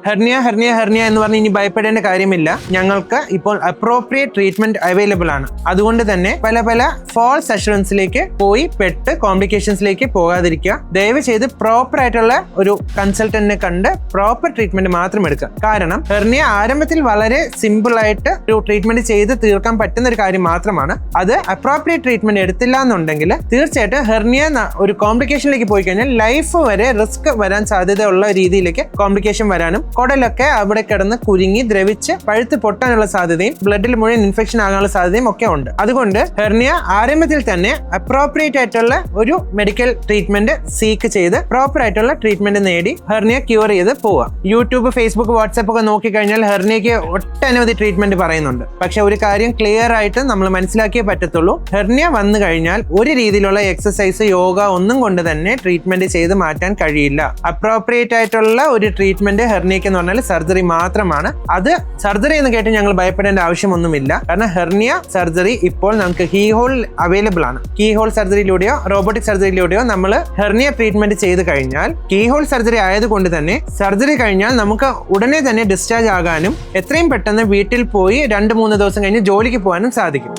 Hernia എന്ന് പറഞ്ഞ് ഇനി ഭയപ്പെടേണ്ട കാര്യമില്ല. ഞങ്ങൾക്ക് ഇപ്പോൾ അപ്രോപ്രിയേറ്റ് ട്രീറ്റ്മെന്റ് അവൈലബിൾ ആണ്. അതുകൊണ്ട് തന്നെ പല ഫോൾസ് അഷുറൻസിലേക്ക് പോയി പെട്ട് കോംപ്ലിക്കേഷൻസിലേക്ക് പോകാതിരിക്കുക. ദയവ് ചെയ്ത് പ്രോപ്പർ ആയിട്ടുള്ള ഒരു കൺസൾട്ടന്റിനെ കണ്ട് പ്രോപ്പർ ട്രീറ്റ്മെന്റ് മാത്രം എടുക്കുക. കാരണം ഹെർണിയ ആരംഭത്തിൽ വളരെ സിമ്പിൾ ആയിട്ട് ഒരു ട്രീറ്റ്മെന്റ് ചെയ്ത് തീർക്കാൻ പറ്റുന്ന ഒരു കാര്യം മാത്രമാണ്. അത് അപ്രോപ്രിയേറ്റ് ട്രീറ്റ്മെന്റ് എടുത്തില്ല എന്നുണ്ടെങ്കിൽ തീർച്ചയായിട്ടും ഹെർണിയ ഒരു കോംപ്ലിക്കേഷനിലേക്ക് പോയി കഴിഞ്ഞാൽ ലൈഫ് വരെ റിസ്ക് വരാൻ സാധ്യതയുള്ള രീതിയിലേക്ക് കോംപ്ലിക്കേഷൻ വരാനും കുടലൊക്കെ അവിടെ കിടന്ന് കുരുങ്ങി ദ്രവിച്ച് പഴുത്ത് പൊട്ടാനുള്ള സാധ്യതയും ബ്ലഡിൽ മുഴുവൻ ഇൻഫെക്ഷൻ ആകാനുള്ള സാധ്യതയും ഒക്കെ ഉണ്ട്. അതുകൊണ്ട് ഹെർണിയ ആരംഭത്തിൽ തന്നെ അപ്രോപ്രിയേറ്റ് ആയിട്ടുള്ള ഒരു മെഡിക്കൽ ട്രീറ്റ്മെന്റ് സീക്ക് ചെയ്ത് പ്രോപ്പർ ആയിട്ടുള്ള ട്രീറ്റ്മെന്റ് നേടി ഹെർണിയ ക്യൂർ ചെയ്ത് പോവാം. യൂട്യൂബ്, ഫേസ്ബുക്ക്, വാട്സ്ആപ്പ് ഒക്കെ നോക്കിക്കഴിഞ്ഞാൽ ഹെർണിയക്ക് ഒട്ടനവധി ട്രീറ്റ്മെന്റ് പറയുന്നുണ്ട്. പക്ഷെ ഒരു കാര്യം ക്ലിയർ ആയിട്ട് നമ്മൾ മനസ്സിലാക്കിയേ പറ്റത്തുള്ളൂ. ഹെർണിയ വന്നു കഴിഞ്ഞാൽ ഒരു രീതിയിലുള്ള എക്സസൈസ്, യോഗ ഒന്നും കൊണ്ട് തന്നെ ട്രീറ്റ്മെന്റ് ചെയ്ത് മാറ്റാൻ കഴിയില്ല. അപ്രോപ്രിയേറ്റ് ആയിട്ടുള്ള ഒരു ട്രീറ്റ്മെന്റ് ഹെർണിയക്ക് എന്ന് പറഞ്ഞാൽ സർജറി മാത്രമാണ്. അത് സർജറി എന്ന് കേട്ട് ഞങ്ങൾ ഭയപ്പെടേണ്ട ആവശ്യമൊന്നുമില്ല. കാരണം ഹെർണിയ സർജറി ഇപ്പോൾ നമുക്ക് കീ ഹോൾ അവൈലബിൾ ആണ്. കീ ഹോൾ സർജറിയിലൂടെയോ റോബോട്ടിക് സർജറിയിലൂടെയോ നമ്മൾ ഹെർണിയ ട്രീറ്റ്മെന്റ് ചെയ്ത് കഴിഞ്ഞാൽ, കീ ഹോൾ സർജറി ആയതുകൊണ്ട് തന്നെ സർജറി കഴിഞ്ഞാൽ നമുക്ക് ഉടനെ തന്നെ ഡിസ്ചാർജ് ആകാനും എത്രയും പെട്ടെന്ന് വീട്ടിൽ പോയി 2-3 ദിവസം കഴിഞ്ഞ് ജോലിക്ക് പോകാനും സാധിക്കും.